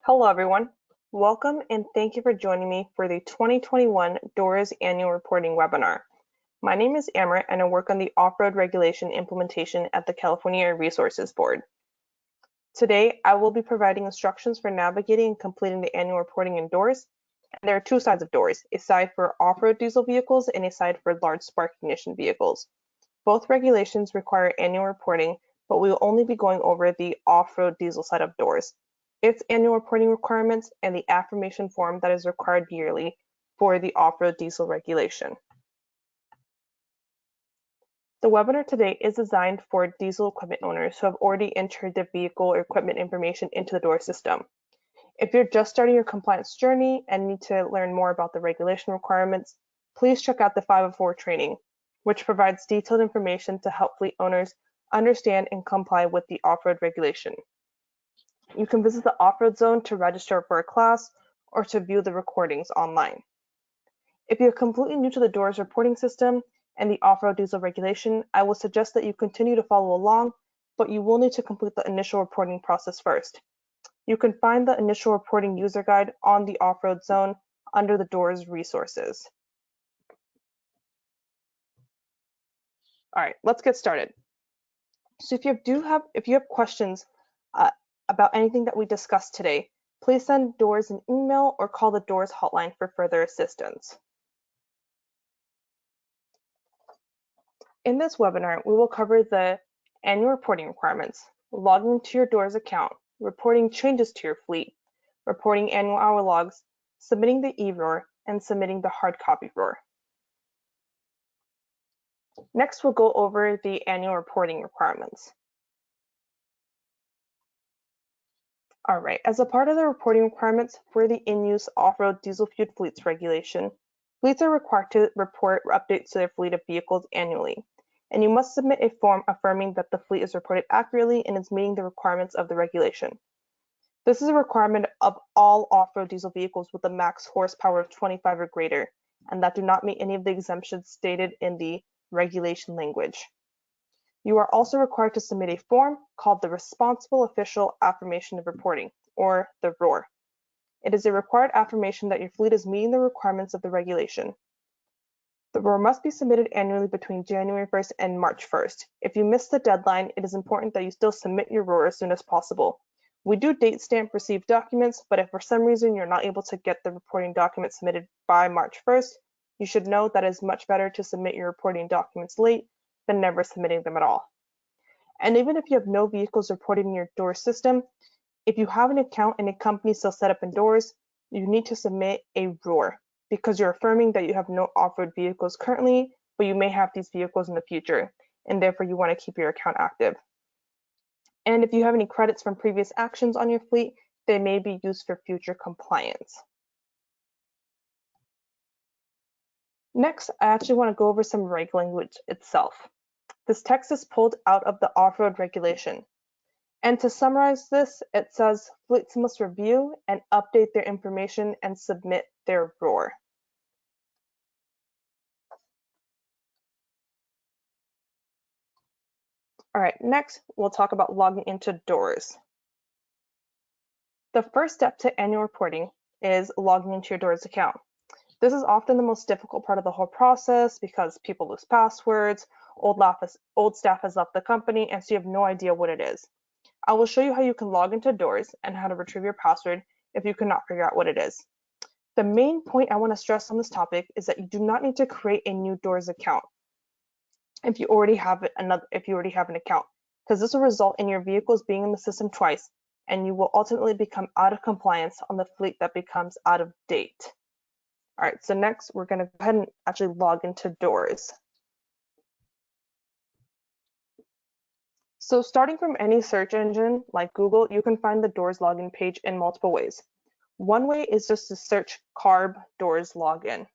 Hello everyone. Welcome and thank you for joining me for the 2021 DOORS Annual Reporting webinar. My name is Amrit and I work on the off-road regulation implementation at the California Air Resources Board. Today, I will be providing instructions for navigating and completing the annual reporting in DOORS. And there are two sides of DOORS, a side for off-road diesel vehicles and a side for large spark ignition vehicles. Both regulations require annual reporting, but we will only be going over the off-road diesel side of DOORS, its annual reporting requirements, and the affirmation form that is required yearly for the off-road diesel regulation. The webinar today is designed for diesel equipment owners who have already entered their vehicle or equipment information into the DOORS system. If you're just starting your compliance journey and need to learn more about the regulation requirements, please check out the 504 training, which provides detailed information to help fleet owners understand and comply with the off-road regulation. You can visit the off-road zone to register for a class or to view the recordings online. If you're completely new to the DOORS reporting system and the off-road diesel regulation, I will suggest that you continue to follow along, but you will need to complete the initial reporting process first. You can find the initial reporting user guide on the off-road zone under the DOORS resources. All right, let's get started. So if you have questions about anything that we discussed today, please send DOORS an email or call the DOORS hotline for further assistance. In this webinar, we will cover the annual reporting requirements, logging into your DOORS account, reporting changes to your fleet, reporting annual hour logs, submitting the e-ROR, and submitting the hard copy ROR. Next, we'll go over the annual reporting requirements. All right, as a part of the reporting requirements for the InUse off-road diesel fueled fleets regulation, fleets are required to report updates to their fleet of vehicles annually, and you must submit a form affirming that the fleet is reported accurately and is meeting the requirements of the regulation. This is a requirement of all off-road diesel vehicles with a max horsepower of 25 or greater, and that do not meet any of the exemptions stated in the regulation language. You are also required to submit a form called the Responsible Official Affirmation of Reporting, or the ROR. It is a required affirmation that your fleet is meeting the requirements of the regulation. The ROR must be submitted annually between January 1st and March 1st. If you miss the deadline, it is important that you still submit your ROR as soon as possible. We do date stamp received documents, but if for some reason you're not able to get the reporting documents submitted by March 1st, you should know that it is much better to submit your reporting documents late than never submitting them at all. And even if you have no vehicles reported in your DOORS system, if you have an account in a company still set up in DOORS, you need to submit a ROR because you're affirming that you have no off-road vehicles currently, but you may have these vehicles in the future, and therefore you want to keep your account active. And if you have any credits from previous actions on your fleet, they may be used for future compliance. Next, I actually want to go over some reg language itself. This text is pulled out of the off-road regulation. And to summarize this, it says fleets must review and update their information and submit their ROR. All right, next we'll talk about logging into DOORS. The first step to annual reporting is logging into your DOORS account. This is often the most difficult part of the whole process because people lose passwords, old staff has left the company, and so you have no idea what it is. I will show you how you can log into DOORS and how to retrieve your password if you cannot figure out what it is. The main point I want to stress on this topic is that you do not need to create a new DOORS account if you already have an account, because this will result in your vehicles being in the system twice, and you will ultimately become out of compliance on the fleet that becomes out of date. All right, so next we're going to go ahead and actually log into DOORS. So starting from any search engine like Google, you can find the DOORS login page in multiple ways. One way is just to search CARB DOORS login.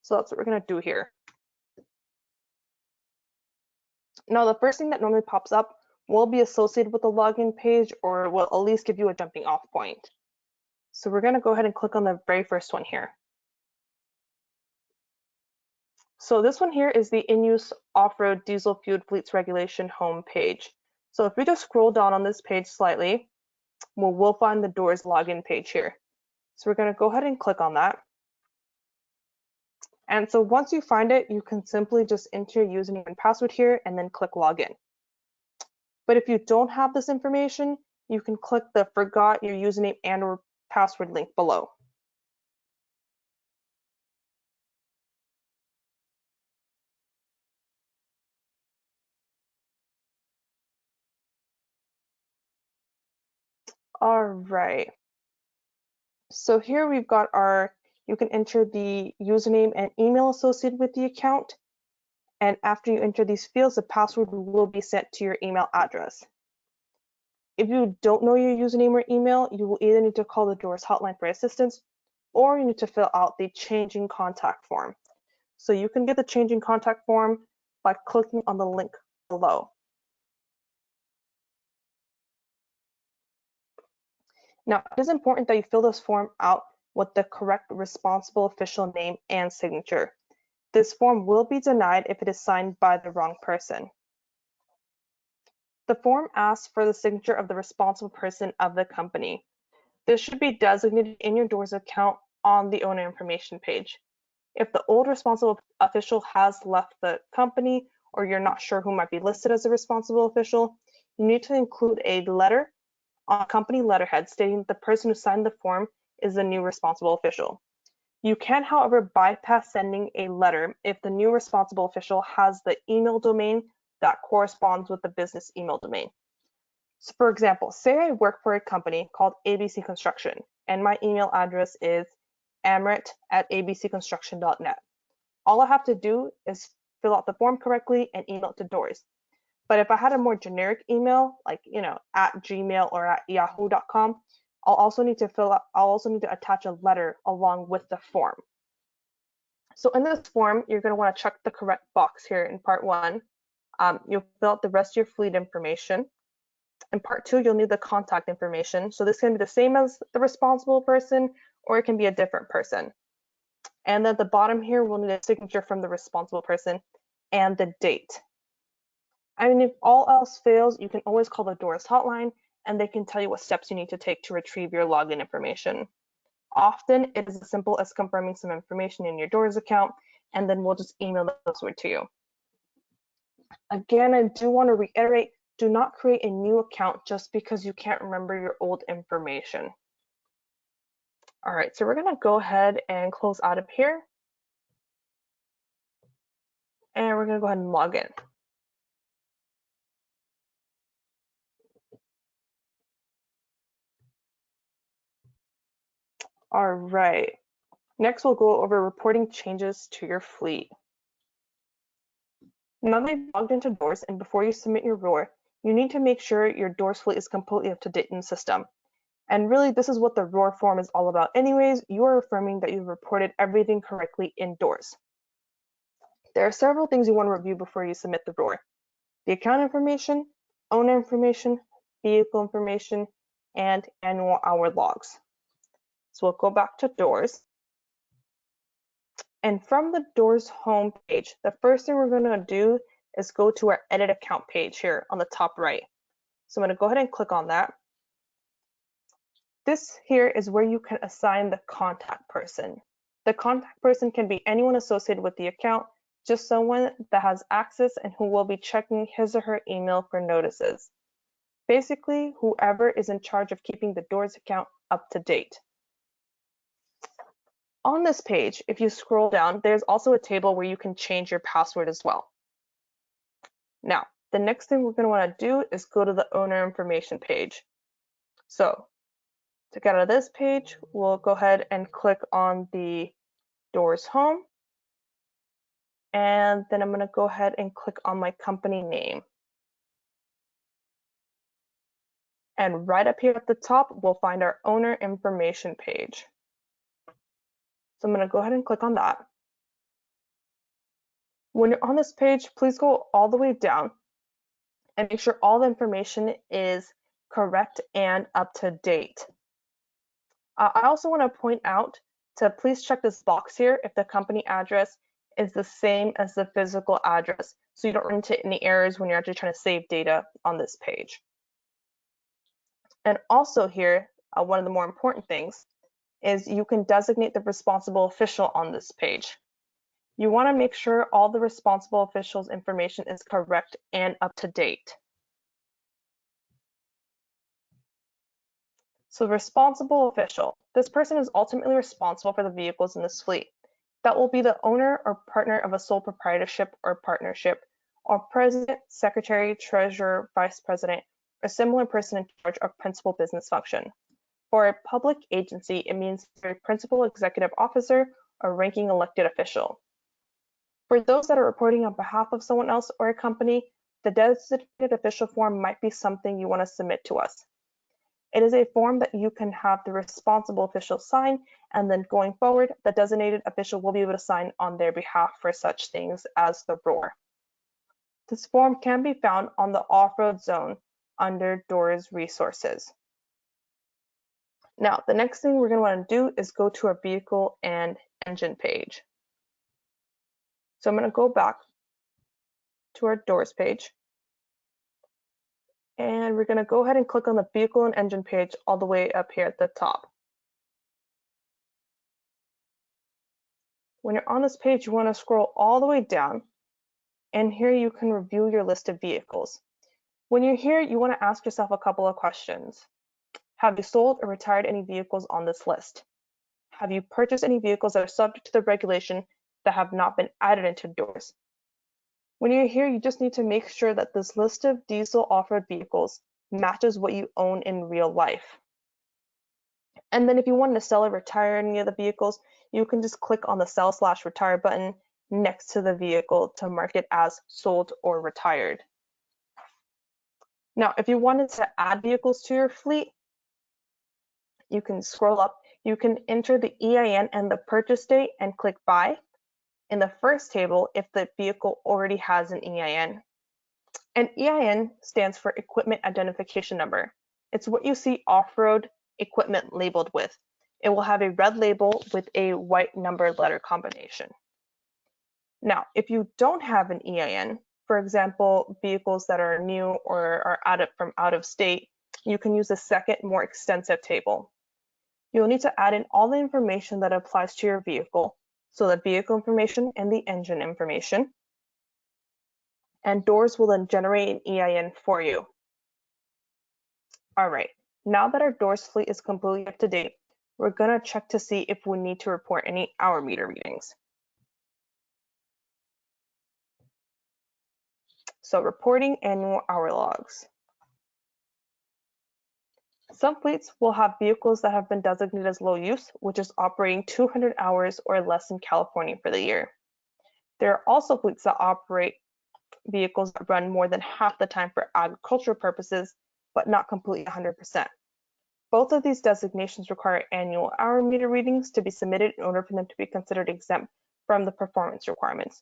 So that's what we're going to do here. Now, the first thing that normally pops up will be associated with the login page or will at least give you a jumping off point. So we're going to go ahead and click on the very first one here. So this one here is the InUse off-road diesel fueled fleets regulation home page. So if we just scroll down on this page slightly, well, we'll find the Doors login page here. So we're going to go ahead and click on that. And so once you find it, you can simply just enter your username and password here and then click login. But if you don't have this information, you can click the forgot your username and or password link below. All right. So here we've got you can enter the username and email associated with the account. And after you enter these fields, the password will be sent to your email address. If you don't know your username or email, you will either need to call the Doors hotline for assistance, or you need to fill out the changing contact form. So you can get the changing contact form by clicking on the link below. Now, it is important that you fill this form out with the correct responsible official name and signature. This form will be denied if it is signed by the wrong person. The form asks for the signature of the responsible person of the company. This should be designated in your Doors account on the owner information page. If the old responsible official has left the company, or you're not sure who might be listed as a responsible official, you need to include a letter on company letterhead stating that the person who signed the form is the new responsible official. You can, however, bypass sending a letter if the new responsible official has the email domain that corresponds with the business email domain. So for example, say I work for a company called ABC Construction, and my email address is amrit@abcconstruction.net. All I have to do is fill out the form correctly and email it to Doors. But if I had a more generic email, like at Gmail or at yahoo.com, I'll also need to attach a letter along with the form. So in this form, you're going to want to check the correct box here in part 1. You'll fill out the rest of your fleet information. In part 2, you'll need the contact information. So this can be the same as the responsible person, or it can be a different person. And then at the bottom here, we'll need a signature from the responsible person and the date. I mean, if all else fails, you can always call the Doors hotline and they can tell you what steps you need to take to retrieve your login information. Often it is as simple as confirming some information in your Doors account, and then we'll just email the password to you. Again, I do want to reiterate, do not create a new account just because you can't remember your old information. All right, so we're going to go ahead and close out of here. And we're going to go ahead and log in. All right, next we'll go over reporting changes to your fleet. Now that you've logged into Doors and before you submit your ROR, you need to make sure your Doors fleet is completely up to date in the system. And really, this is what the ROR form is all about anyways. You are affirming that you've reported everything correctly in Doors. There are several things you want to review before you submit the ROR. The account information, owner information, vehicle information, and annual hour logs. So we'll go back to Doors. And from the Doors home page, the first thing we're going to do is go to our edit account page here on the top right. So I'm going to go ahead and click on that. This here is where you can assign the contact person. The contact person can be anyone associated with the account, just someone that has access and who will be checking his or her email for notices. Basically, whoever is in charge of keeping the Doors account up to date. On this page, if you scroll down, there's also a table where you can change your password as well. Now, the next thing we're going to want to do is go to the owner information page. So to get out of this page, we'll go ahead and click on the Doors home. And then I'm going to go ahead and click on my company name. And right up here at the top, we'll find our owner information page. So I'm going to go ahead and click on that. When you're on this page, please go all the way down and make sure all the information is correct and up to date. I also want to point out to please check this box here if the company address is the same as the physical address, so you don't run into any errors when you're actually trying to save data on this page. And also here, one of the more important things is you can designate the responsible official on this page. You want to make sure all the responsible officials' information is correct and up to date. So responsible official, this person is ultimately responsible for the vehicles in this fleet. That will be the owner or partner of a sole proprietorship or partnership, or president, secretary, treasurer, vice president, or similar person in charge of principal business function. For a public agency, it means a principal executive officer or ranking elected official. For those that are reporting on behalf of someone else or a company, the designated official form might be something you want to submit to us. It is a form that you can have the responsible official sign, and then going forward, the designated official will be able to sign on their behalf for such things as the ROAR. This form can be found on the off-road zone under DOORS resources. Now, the next thing we're going to want to do is go to our vehicle and engine page. So I'm going to go back to our DOORS page. And we're going to go ahead and click on the vehicle and engine page all the way up here at the top. When you're on this page, you want to scroll all the way down, and here you can review your list of vehicles. When you're here, you want to ask yourself a couple of questions. Have you sold or retired any vehicles on this list? Have you purchased any vehicles that are subject to the regulation that have not been added into DOORS? When you're here, you just need to make sure that this list of diesel off-road vehicles matches what you own in real life. And then if you wanted to sell or retire any of the vehicles, you can just click on the sell/retire button next to the vehicle to mark it as sold or retired. Now, if you wanted to add vehicles to your fleet, you can scroll up. You can enter the EIN and the purchase date and click buy in the first table if the vehicle already has an EIN. An EIN stands for Equipment Identification Number. It's what you see off-road equipment labeled with. It will have a red label with a white number letter combination. Now, if you don't have an EIN, for example, vehicles that are new or are from out of state, you can use a second, more extensive table. You'll need to add in all the information that applies to your vehicle, so the vehicle information and the engine information. And DOORS will then generate an EIN for you. All right, now that our DOORS fleet is completely up to date, we're gonna check to see if we need to report any hour meter readings. So reporting annual hour logs. Some fleets will have vehicles that have been designated as low use, which is operating 200 hours or less in California for the year. There are also fleets that operate vehicles that run more than half the time for agricultural purposes, but not completely 100%. Both of these designations require annual hour meter readings to be submitted in order for them to be considered exempt from the performance requirements.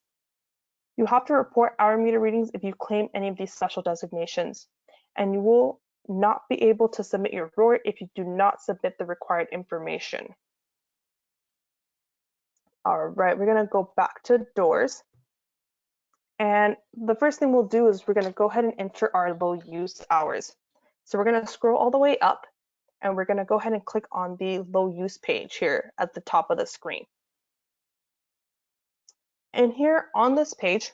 You have to report hour meter readings if you claim any of these special designations, and you will not be able to submit your ROAR if you do not submit the required information. All right, we're going to go back to DOORS. And the first thing we'll do is we're going to go ahead and enter our low use hours. So we're going to scroll all the way up, and we're going to go ahead and click on the low use page here at the top of the screen. And here on this page,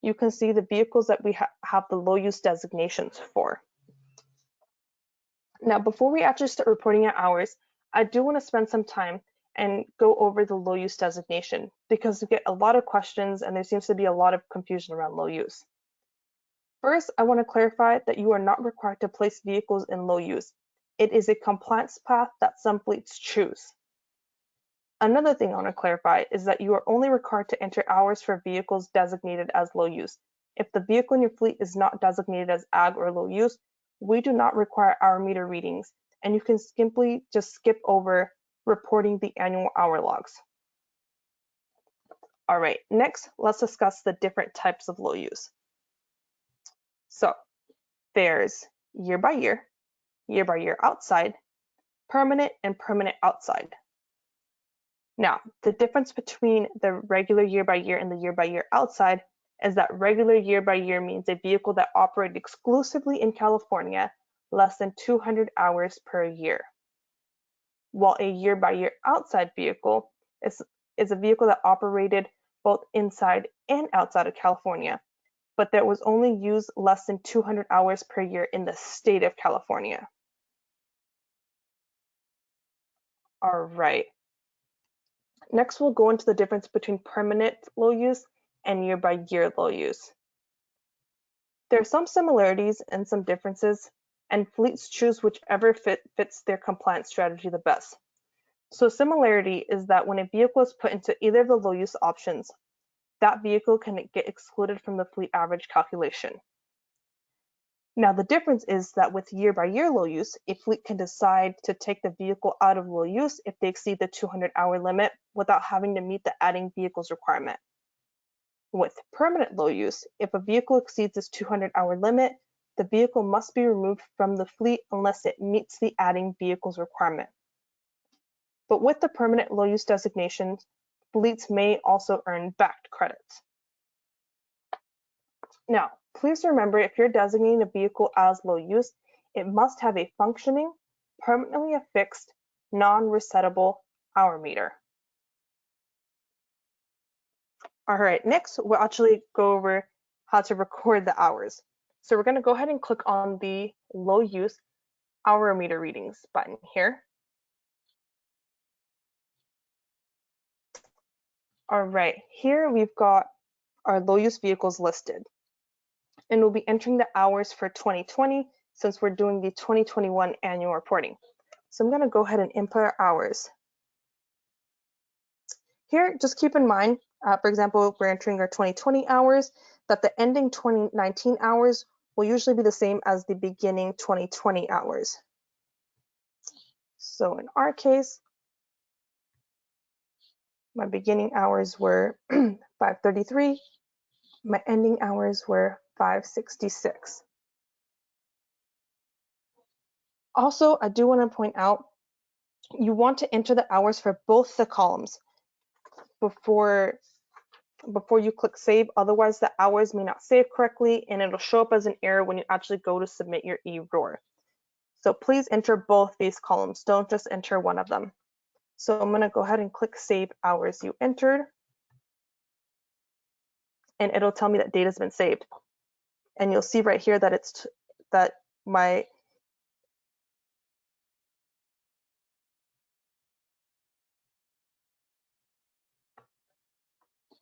you can see the vehicles that we have the low use designations for. Now, before we actually start reporting our hours, I do want to spend some time and go over the low use designation because we get a lot of questions and there seems to be a lot of confusion around low use. First, I want to clarify that you are not required to place vehicles in low use. It is a compliance path that some fleets choose. Another thing I want to clarify is that you are only required to enter hours for vehicles designated as low use. If the vehicle in your fleet is not designated as ag or low use, we do not require hour meter readings, and you can simply just skip over reporting the annual hour logs. All right, next, let's discuss the different types of low use. So there's year by year outside, permanent, and permanent outside. Now, the difference between the regular year by year and the year by year outside is that regular year by year means a vehicle that operated exclusively in California less than 200 hours per year. While a year-by-year outside vehicle is a vehicle that operated both inside and outside of California, but that was only used less than 200 hours per year in the state of California. All right. Next, we'll go into the difference between permanent low use and year-by-year low use. There are some similarities and some differences, and fleets choose whichever fits their compliance strategy the best. So similarity is that when a vehicle is put into either of the low use options, that vehicle can get excluded from the fleet average calculation. Now the difference is that with year-by-year low use, a fleet can decide to take the vehicle out of low use if they exceed the 200-hour limit without having to meet the adding vehicles requirement. With permanent low use, if a vehicle exceeds this 200-hour limit, the vehicle must be removed from the fleet unless it meets the adding vehicles requirement. But with the permanent low use designation, fleets may also earn backed credits. Now, please remember, if you're designating a vehicle as low use, it must have a functioning, permanently affixed, non-resettable hour meter. All right, next we'll actually go over how to record the hours. So we're going to go ahead and click on the low use hour meter readings button here. All right, here we've got our low use vehicles listed, and we'll be entering the hours for 2020 since we're doing the 2021 annual reporting. So I'm going to go ahead and input our hours. Here, just keep in mind, for example, we're entering our 2020 hours, that the ending 2019 hours will usually be the same as the beginning 2020 hours. So in our case, my beginning hours were 5:33, my ending hours were 5:66. Also, I do want to point out, you want to enter the hours for both the columns before you click save. Otherwise, the hours may not save correctly and it'll show up as an error when you actually go to submit your eRoar. So please enter both these columns. Don't just enter one of them. So I'm going to go ahead and click save hours you entered. And it'll tell me that data's been saved. And you'll see right here that that my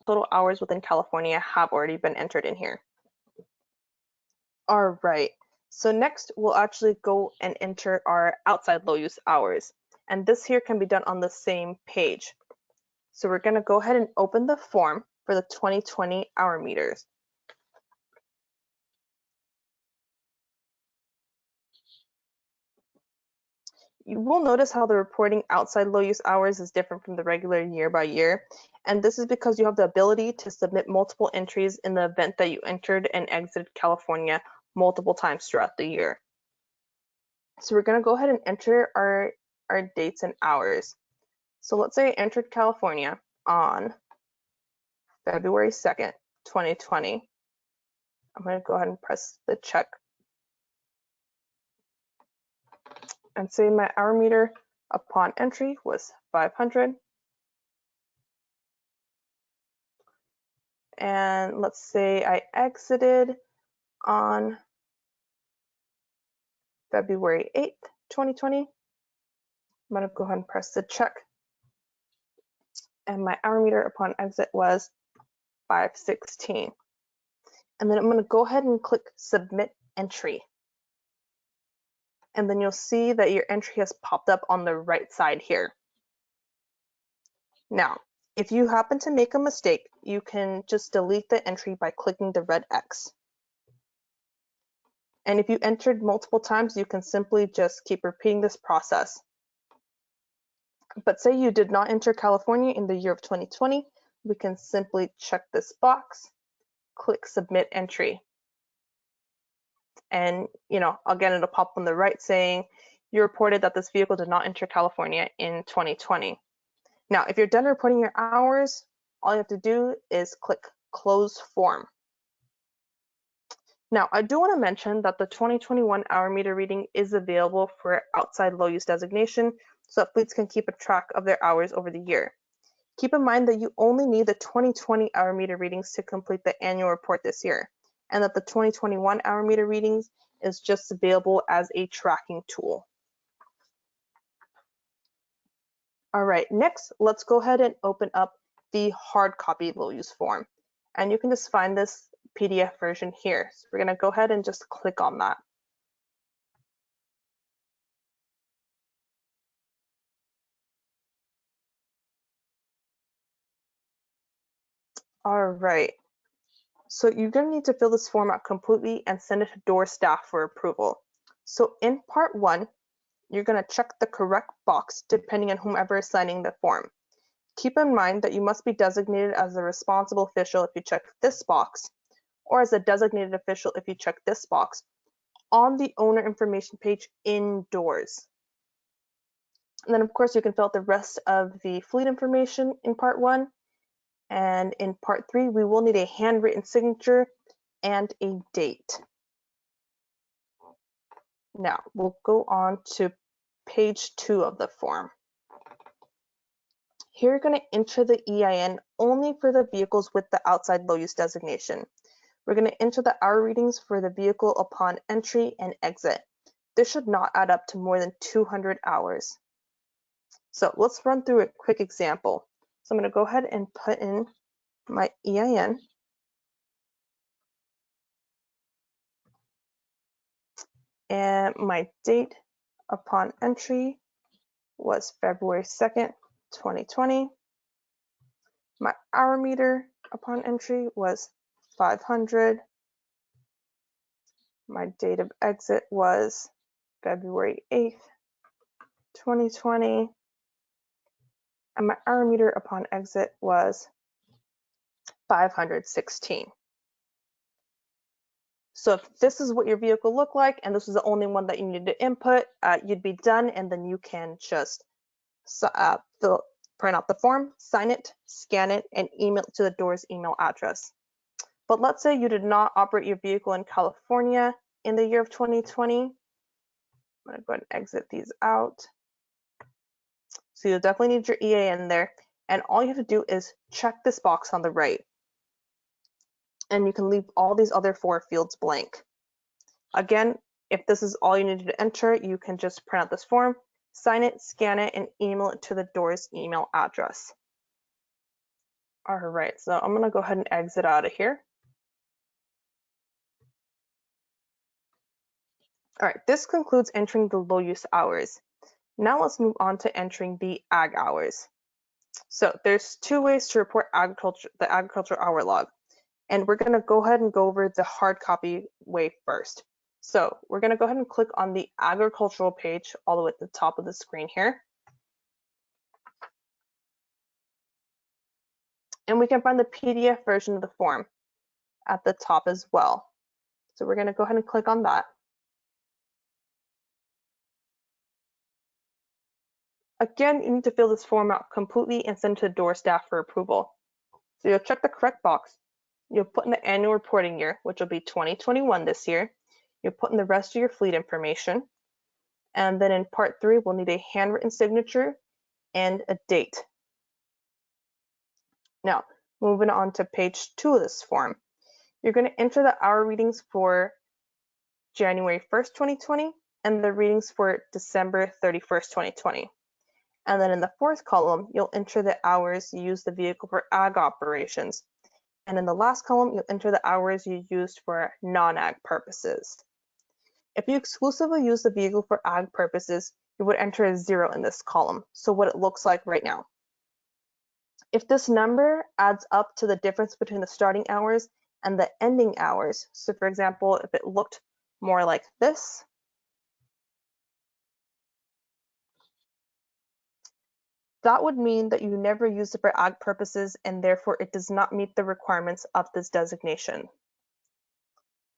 total hours within California have already been entered in here. All right, so next we'll actually go and enter our outside low use hours. And this here can be done on the same page. So we're going to go ahead and open the form for the 2020 hour meters. You will notice how the reporting outside low use hours is different from the regular year by year. And this is because you have the ability to submit multiple entries in the event that you entered and exited California multiple times throughout the year. So we're going to go ahead and enter our dates and hours. So let's say I entered California on February 2nd, 2020. I'm going to go ahead and press the check. And say my hour meter upon entry was 500. And let's say I exited on February 8th, 2020. I'm going to go ahead and press the check. And my hour meter upon exit was 516. And then I'm going to go ahead and click submit entry. And then you'll see that your entry has popped up on the right side here. Now, if you happen to make a mistake, you can just delete the entry by clicking the red X. And if you entered multiple times, you can simply just keep repeating this process. But say you did not enter California in the year of 2020, we can simply check this box, click submit entry. And again, it'll pop on the right saying you reported that this vehicle did not enter California in 2020. Now, if you're done reporting your hours, all you have to do is click close form. Now, I do want to mention that the 2021 hour meter reading is available for outside low use designation, so that fleets can keep a track of their hours over the year. Keep in mind that you only need the 2020 hour meter readings to complete the annual report this year, and that the 2021 hour meter readings is just available as a tracking tool. All right, next, let's go ahead and open up the hard copy low use form. And you can just find this PDF version here. So we're gonna go ahead and just click on that. All right, so you're gonna need to fill this form out completely and send it to door staff for approval. So in part 1, you're gonna check the correct box depending on whomever is signing the form. Keep in mind that you must be designated as the responsible official if you check this box, or as a designated official if you check this box on the owner information page indoors. And then of course you can fill out the rest of the fleet information in part 1. And in part 3, we will need a handwritten signature and a date. Now we'll go on to page 2 of the form. Here you're going to enter the EIN only for the vehicles with the outside low use designation. We're going to enter the hour readings for the vehicle upon entry and exit. This should not add up to more than 200 hours. So let's run through a quick example. So I'm going to go ahead and put in my EIN. And my date upon entry was February 2nd, 2020. My hour meter upon entry was 500. My date of exit was February 8th, 2020. And my hour meter upon exit was 516. So if this is what your vehicle looked like and this was the only one that you needed to input, you'd be done, and then you can just print out the form, sign it, scan it, and email it to the door's email address. But let's say you did not operate your vehicle in California in the year of 2020. I'm going to go ahead and exit these out. So you'll definitely need your EIN there. And all you have to do is check this box on the right. And you can leave all these other 4 fields blank. Again, if this is all you needed to enter, you can just print out this form, sign it, scan it, and email it to the door's email address. All right, so I'm going to go ahead and exit out of here. All right, this concludes entering the low use hours. Now let's move on to entering the ag hours. So there's 2 ways to report the agriculture hour log. And we're going to go ahead and go over the hard copy way first. So we're going to go ahead and click on the agricultural page all the way at the top of the screen here. And we can find the PDF version of the form at the top as well. So we're going to go ahead and click on that. Again, you need to fill this form out completely and send it to the door staff for approval. So you'll check the correct box. You'll put in the annual reporting year, which will be 2021 this year. You'll put in the rest of your fleet information. And then in part 3, we'll need a handwritten signature and a date. Now, moving on to page 2 of this form, you're going to enter the hour readings for January 1st, 2020, and the readings for December 31st, 2020. And then in the 4th column, you'll enter the hours you used the vehicle for ag operations. And in the last column, you'll enter the hours you used for non-ag purposes. If you exclusively use the vehicle for ag purposes, you would enter a 0 in this column, so what it looks like right now. If this number adds up to the difference between the starting hours and the ending hours, so for example, if it looked more like this, that would mean that you never used it for ag purposes and therefore it does not meet the requirements of this designation.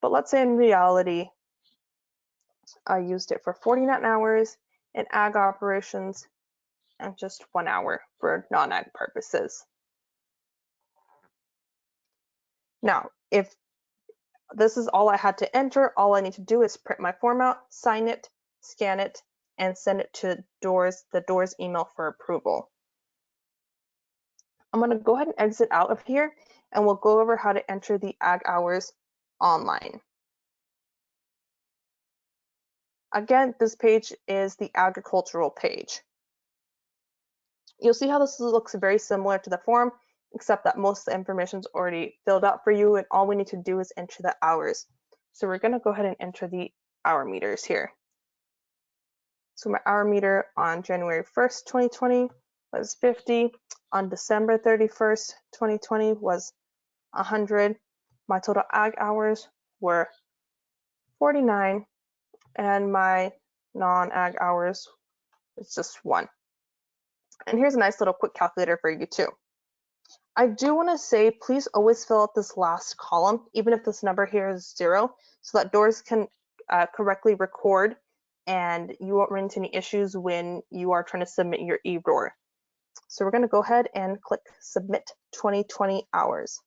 But let's say in reality, I used it for 49 hours in ag operations and just 1 hour for non-ag purposes. Now, if this is all I had to enter. All I need to do is print my form out, sign it, scan it, and send it to the DOORS email for approval. I'm going to go ahead and exit out of here, and we'll go over how to enter the ag hours online. Again, this page is the agricultural page. You'll see how this looks very similar to the form, except that most of the information is already filled out for you, and all we need to do is enter the hours. So we're going to go ahead and enter the hour meters here. So my hour meter on January 1st, 2020 was 50. On December 31st, 2020 was 100. My total ag hours were 49, and my non-ag hours was just 1. And here's a nice little quick calculator for you too. I do want to say, please always fill out this last column, even if this number here is 0, so that DOORS can correctly record and you won't run into any issues when you are trying to submit your eRoar. So we're going to go ahead and click Submit 2020 Hours.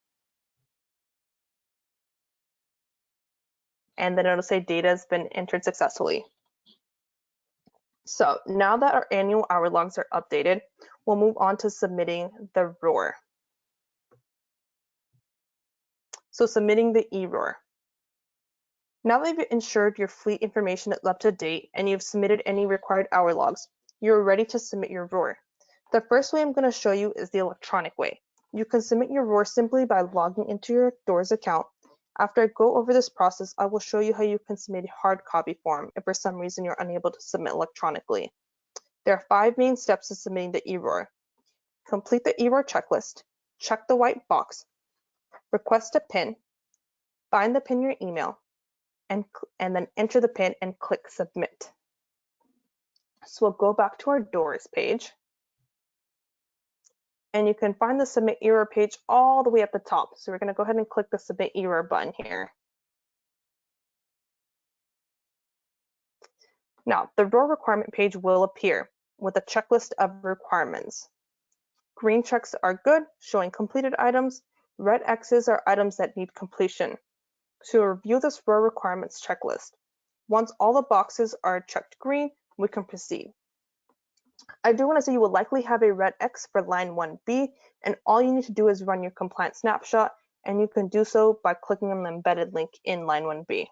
And then it'll say data has been entered successfully. So now that our annual hour logs are updated, we'll move on to submitting the ROAR. So submitting the eRoar. Now that you've ensured your fleet information is up to date and you've submitted any required hour logs, you're ready to submit your ROAR. The first way I'm going to show you is the electronic way. You can submit your ROAR simply by logging into your DOORS account. After I go over this process, I will show you how you can submit a hard copy form if for some reason you're unable to submit electronically. There are 5 main steps to submitting the eRoar. Complete the eRoar checklist, check the white box, request a PIN, find the PIN in your email, and then enter the PIN and click Submit. So we'll go back to our DOORS page, and you can find the Submit eRoar page all the way at the top. So we're going to go ahead and click the Submit eRoar button here. Now, the ROAR requirement page will appear with a checklist of requirements. Green checks are good, showing completed items. Red X's are items that need completion. So review this ROAR requirements checklist. Once all the boxes are checked green, we can proceed. I do want to say you will likely have a red X for line 1B, and all you need to do is run your compliance snapshot, and you can do so by clicking on the embedded link in line 1B.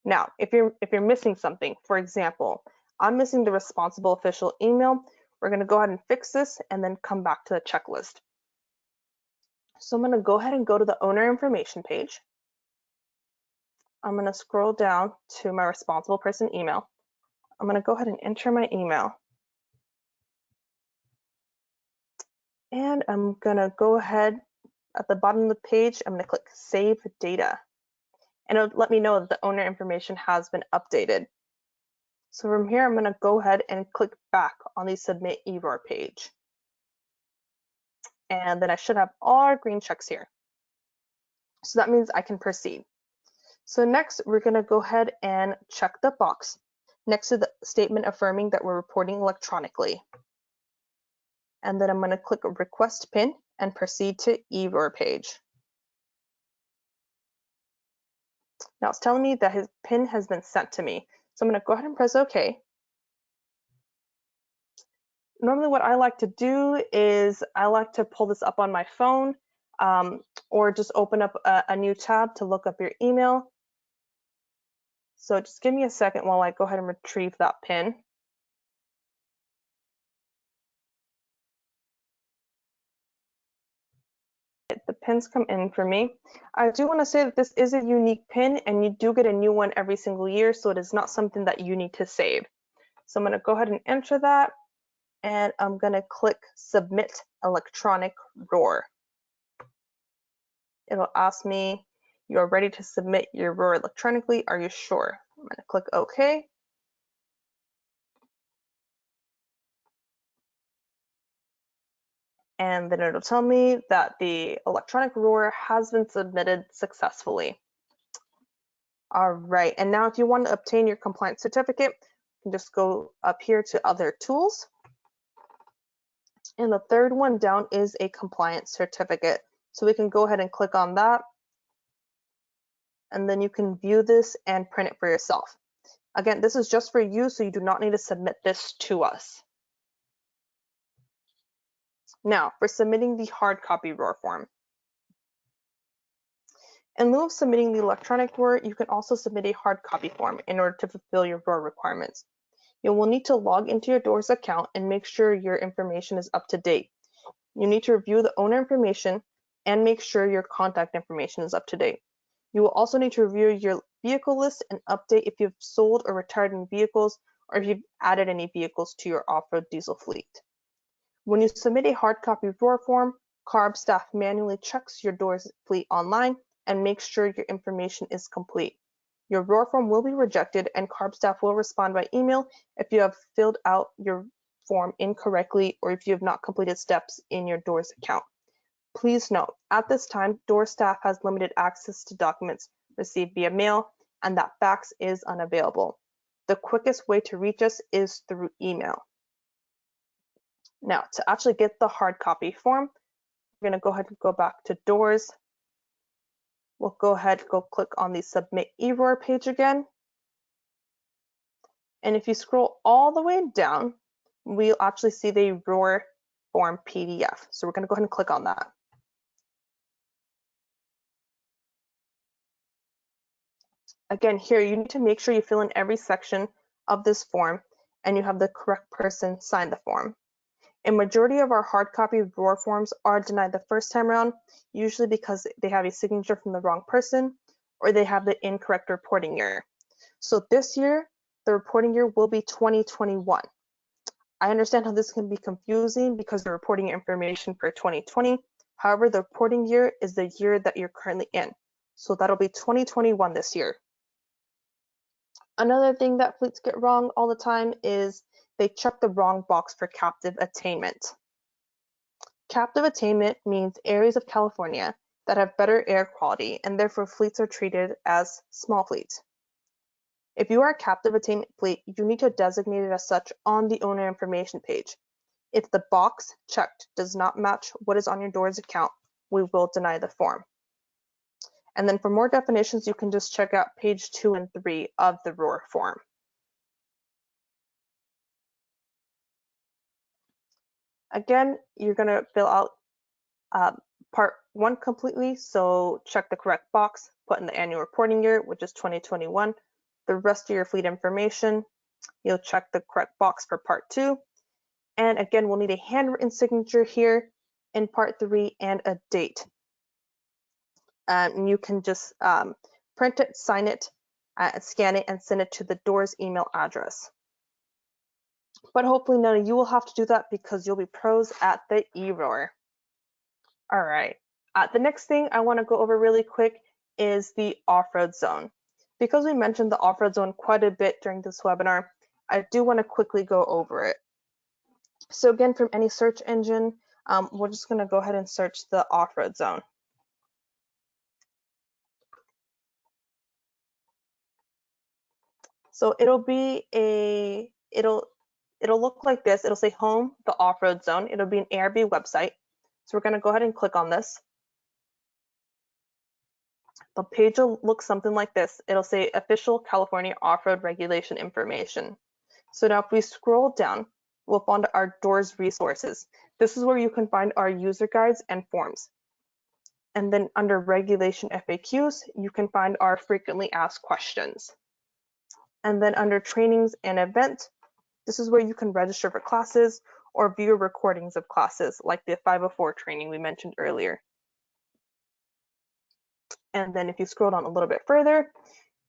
Now, if you're missing something, for example, I'm missing the responsible official email, we're going to go ahead and fix this and then come back to the checklist. So I'm going to go ahead and go to the owner information page. I'm going to scroll down to my responsible person email. I'm going to go ahead and enter my email. And I'm going to go ahead at the bottom of the page, I'm going to click Save Data. And it'll let me know that the owner information has been updated. So from here, I'm going to go ahead and click back on the Submit eRoar page. And then I should have all our green checks here. So that means I can proceed. So next, we're going to go ahead and check the box next to the statement affirming that we're reporting electronically. And then I'm going to click Request PIN and proceed to eRoar page. Now it's telling me that his PIN has been sent to me. So I'm going to go ahead and press OK. Normally what I like to do is I like to pull this up on my phone or just open up a new tab to look up your email. So just give me a second while I go ahead and retrieve that PIN. The pins come in for me. I do want to say that this is a unique pin and you do get a new one every single year, so it is not something that you need to save. So I'm going to go ahead and enter that, and I'm going to click Submit Electronic ROAR. It'll ask me, you're ready to submit your ROAR electronically, are you sure? I'm going to click OK. And then it'll tell me that the electronic ROAR has been submitted successfully. All right, and now if you want to obtain your compliance certificate, you can just go up here to Other Tools. And the third one down is a compliance certificate. So we can go ahead and click on that. and then you can view this and print it for yourself. Again, this is just for you, so you do not need to submit this to us. Now, for submitting the hard copy ROR form. In lieu of submitting the electronic ROR, you can also submit a hard copy form in order to fulfill your ROR requirements. You will need to log into your DOORS account and make sure your information is up to date. You need to review the owner information and make sure your contact information is up to date. You will also need to review your vehicle list and update if you've sold or retired any vehicles or if you've added any vehicles to your off-road diesel fleet. When you submit a hard copy ROR form, CARB staff manually checks your DOORS fleet online and makes sure your information is complete. Your ROR form will be rejected and CARB staff will respond by email if you have filled out your form incorrectly or if you have not completed steps in your DOORS account. Please note, at this time, DOORS staff has limited access to documents received via mail and that fax is unavailable. The quickest way to reach us is through email. Now, to actually get the hard copy form, we're going to go ahead and go back to DOORS. We'll go ahead and click on the Submit eROR page again. And if you scroll all the way down, we'll actually see the ROR form PDF. So we're going to go ahead and click on that. Again, here you need to make sure you fill in every section of this form and you have the correct person sign the form. A majority of our hard copy ROR forms are denied the first time around, usually because they have a signature from the wrong person or they have the incorrect reporting year. So this year, the reporting year will be 2021. I understand how this can be confusing because you're reporting information for 2020. However, the reporting year is the year that you're currently in. So that'll be 2021 this year. Another thing that fleets get wrong all the time is they check the wrong box for captive attainment. Captive attainment means areas of California that have better air quality and therefore fleets are treated as small fleets. If you are a captive attainment fleet, you need to designate it as such on the owner information page. If the box checked does not match what is on your DOORS account, we will deny the form. And then for more definitions, you can just check out page 2 and 3 of the ROR form. Again, you're going to fill out part 1 completely, so check the correct box, put in the annual reporting year, which is 2021. The rest of your fleet information, you'll check the correct box for part 2. And again, we'll need a handwritten signature here in part 3 and a date. And you can just print it, sign it, scan it, and send it to the DOORS email address. But hopefully none of you will have to do that because you'll be pros at the eROR. All right, the next thing I want to go over really quick is the off-road zone. Because we mentioned the off-road zone quite a bit during this webinar, I do want to quickly go over it. So again, from any search engine, we're just going to go ahead and search the off-road zone. So it'll look like this. It'll say home, the off-road zone. It'll be an ARB website. So we're going to go ahead and click on this. The page will look something like this. It'll say official California off-road regulation information. So now if we scroll down, we'll find our DOORS resources. This is where you can find our user guides and forms. And then under regulation FAQs, you can find our frequently asked questions. And then under trainings and events, this is where you can register for classes or view recordings of classes like the 504 training we mentioned earlier. And then if you scroll down a little bit further,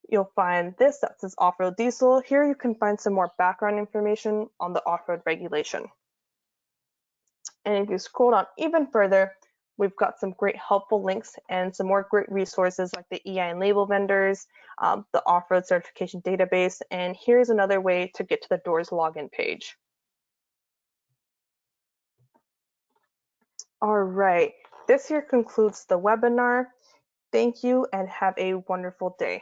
you'll find this that says off-road diesel. Here you can find some more background information on the off-road regulation. And if you scroll down even further, we've got some great helpful links and some more great resources like the EI and label vendors, the off-road certification database, and here's another way to get to the DOORS login page. All right, this here concludes the webinar. Thank you and have a wonderful day.